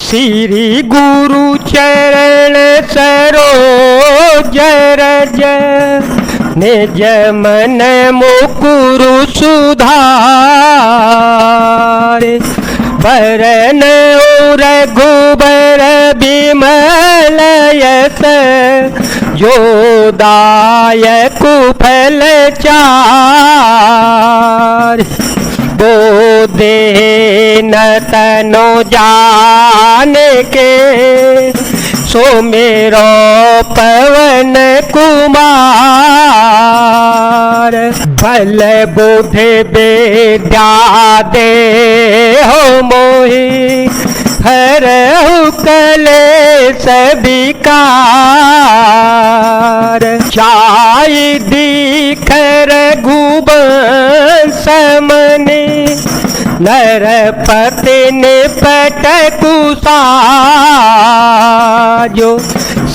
श्री गुरु चरण सरोज रज निज मन मुकुरु सुधार बरन रघुबर बिमल यस जो दायक फल चार बोधे न तनो जान के सो मेरो पवन कुमार भल बुद्धि विद्या दे हो मोहि हरहु कलेश विकार चाय दीख रघुवंश मनि नरपति निपट कुसाजो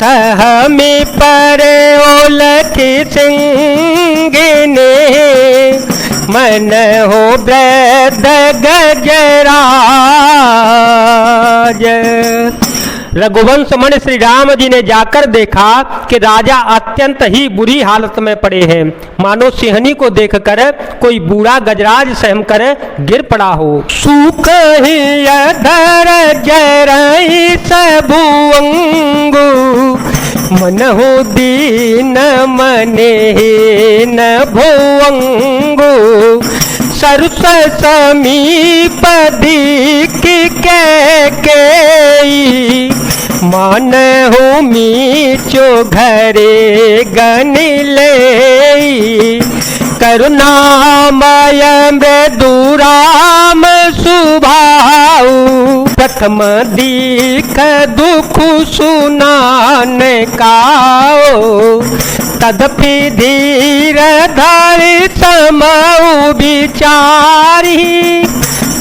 सहमी पर ओलखि सिंगिने मन हो वृद्ध गजराज। रघुवंश मणि श्री राम जी ने जाकर देखा कि राजा अत्यंत ही बुरी हालत में पड़े हैं, मानो सिंहनी को देखकर कोई बूढ़ा गजराज सहम कर गिर पड़ा हो। सुख ही अधर जरई सबुअंगु मन हो दीन मने न भुअंगु सरस समीप दीख के मन हो मीचो घरे गनिले करुणामय मृदुराम सुभाऊ प्रथम दीख दुख सुनान काओ तदपि धीर धरि समऊ विचारी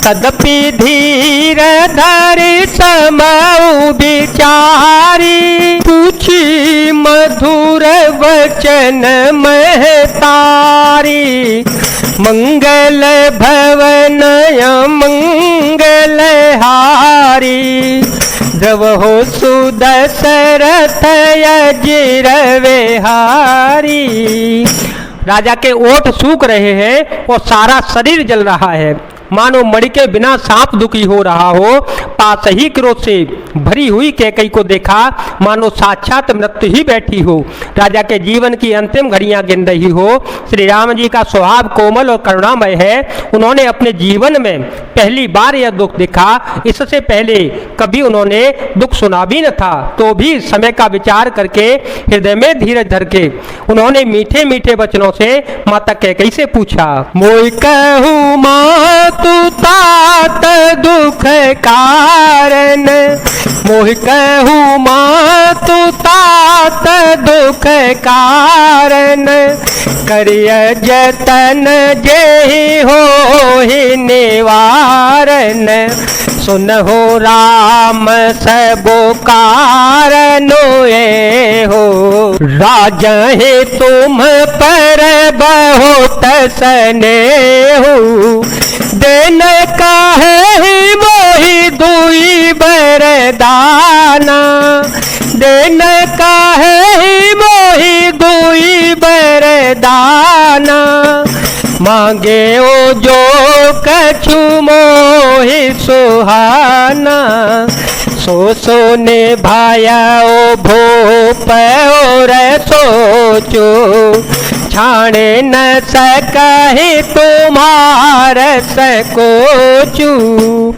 तदपि धीर धरि समऊ विचारी पूछी मधुर वचन महतारी मंगल भवन मंगल हारी द्रव हो सुदशरथ अजिर विहारी। राजा के ओठ सूख रहे हैं और सारा शरीर जल रहा है, मानो मणि के बिना सांप दुखी हो रहा हो। पास ही क्रोध से भरी हुई कैकई को देखा, मानो साक्षात मृत्यु ही बैठी हो, राजा के जीवन की अंतिम घड़ियां गिन रही हो। श्री राम जी का स्वभाव कोमल और करुणामय है। उन्होंने अपने जीवन में पहली बार यह दुख देखा, इससे पहले कभी उन्होंने दुख सुना भी न था। तो भी समय का विचार करके हृदय में धीरज धर के उन्होंने मीठे मीठे वचनों से माता कैकई से पूछा, मोई कहूँ माँ तू तात दुख कारण मोह कहूँ माँ तू तात दुख कारण करिय जतन जेहि हो ही निवारण सुन हो राम सबो कारणो ये हो राजहि तुम पर बहुत स्नेहु दिन काहे मोहि दुई बरदाना दिन काहे मोहि दुई बरदाना मांगे ओ जो कछु मोहि सुहाना सो ने भाया ओ भूप और सोचो छाणे न सकहि तुम्हार सकोचू।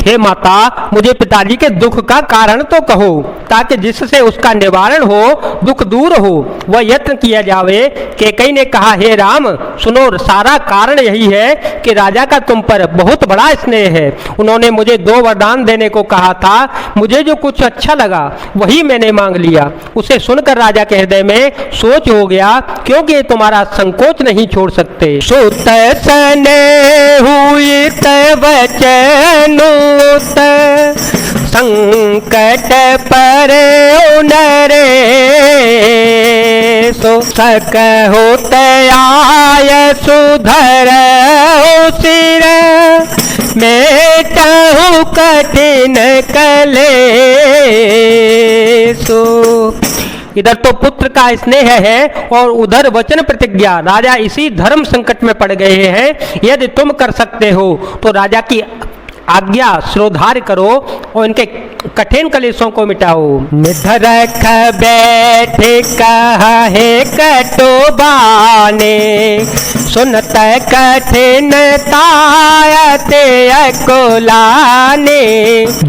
हे माता, मुझे पिताजी के दुख का कारण तो कहो, ताकि जिससे उसका निवारण हो, दुख दूर हो, वह यत्न किया जावे। कैकई ने कहा, हे राम सुनो, सारा कारण यही है कि राजा का तुम पर बहुत बड़ा स्नेह है। उन्होंने मुझे 2 वरदान देने को कहा था, मुझे जो कुछ अच्छा लगा वही मैंने मांग लिया। उसे सुनकर राजा के हृदय में सोच हो गया, क्योंकि तुम्हारा संकोच नहीं छोड़ सकते। सुत सने हुई वचनुत संकट पर नरे सो सक होत आय सुधर सिर मेटहु कठिन कले इधर तो पुत्र का स्नेह है और उधर वचन प्रतिज्ञा। राजा इसी धर्म संकट में पड़ गए हैं। यदि तुम कर सकते हो तो राजा की आज्ञा श्रोधार्य करो और इनके कठिन कलेशों को मिटाओ। निधरख बैठे कहे कटोबाने, सुनत कठिन तायते अकुलाने।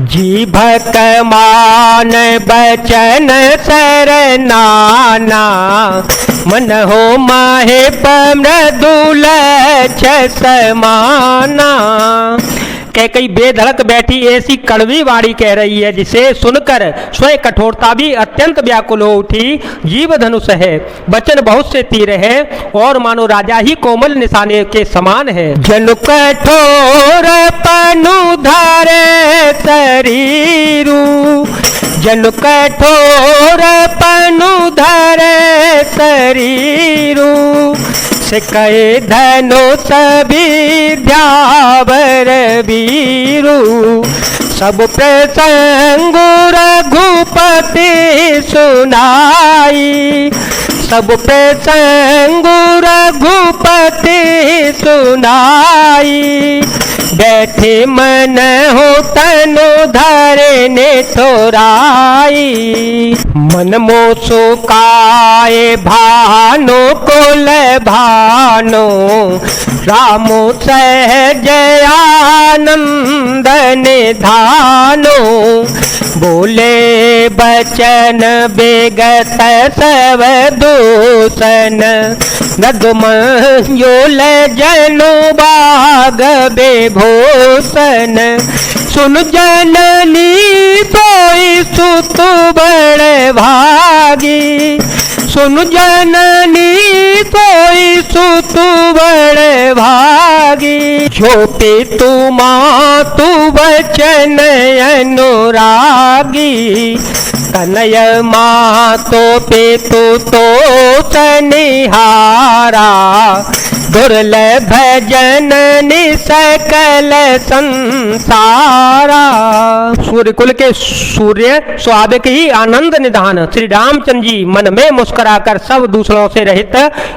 जीभ कमान बचन सरनाना, मन हो माहे मृदुल समाना। कई बेधड़क बैठी ऐसी कड़वी वाणी कह रही है जिसे सुनकर स्वयं कठोरता भी अत्यंत व्याकुल हो उठी। जीव धनुष है, वचन बहुत से तीर है और मानो राजा ही कोमल निशाने के समान है। जनु कठोर पनु धरे शरीरु, जनु कठोर पनु धरे शरीरु। सिकए धनुष विद्यावर वीरु, सब प्रसंग रघुपति सुनाई। सब प्रसंग रघुपति सुनाई। बैठे मन हो तनु धरे ने थोराई। मन मोह सुकाए भानु कुल भानु, रामो सहज आनंद निधानो। बोले बचन बेगत सब दूषण, नदमंजुल जनु बाग बेभूषण। सुन जननी सोई सुत बड़ भागी, सुन जननी सोई सुत बड़ भागी। जो पितु मातु वचन अनुरागी, कनय मातो पितु तो सनिहारा। दुर्लभ जननी सकल संसारा। सूर्य कुल के सूर्य स्वाभाविक ही आनंद निधान श्री रामचंद्र जी मन में मुस्कुराकर सब दूसरों से रहित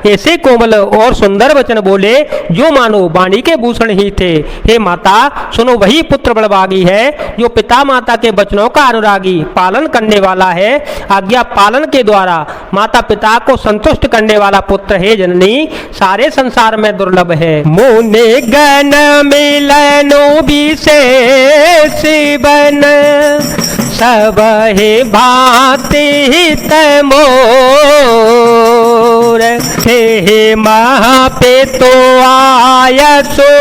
ऐसे कोमल और सुंदर वचन बोले जो मानो वाणी के भूषण ही थे। हे माता सुनो, वही पुत्र बड़भागी है जो पिता माता के वचनों का अनुरागी पालन करने वाला है। आज्ञा पालन के द्वारा माता पिता को संतुष्ट करने वाला पुत्र है जननी सारे संसार में दुर्लभ है। मुने गण मिलनो विशेष बन, सब हे भांति हित मोर। हे महापे तो आय सो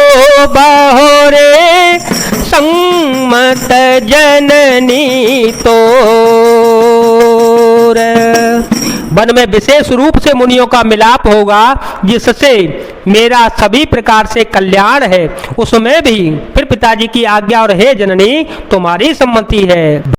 बहोरे, संमत जननी तोर। वन में विशेष रूप से मुनियों का मिलाप होगा जिससे मेरा सभी प्रकार से कल्याण है। उसमें भी फिर पिताजी की आज्ञा और हे जननी तुम्हारी सम्मति है।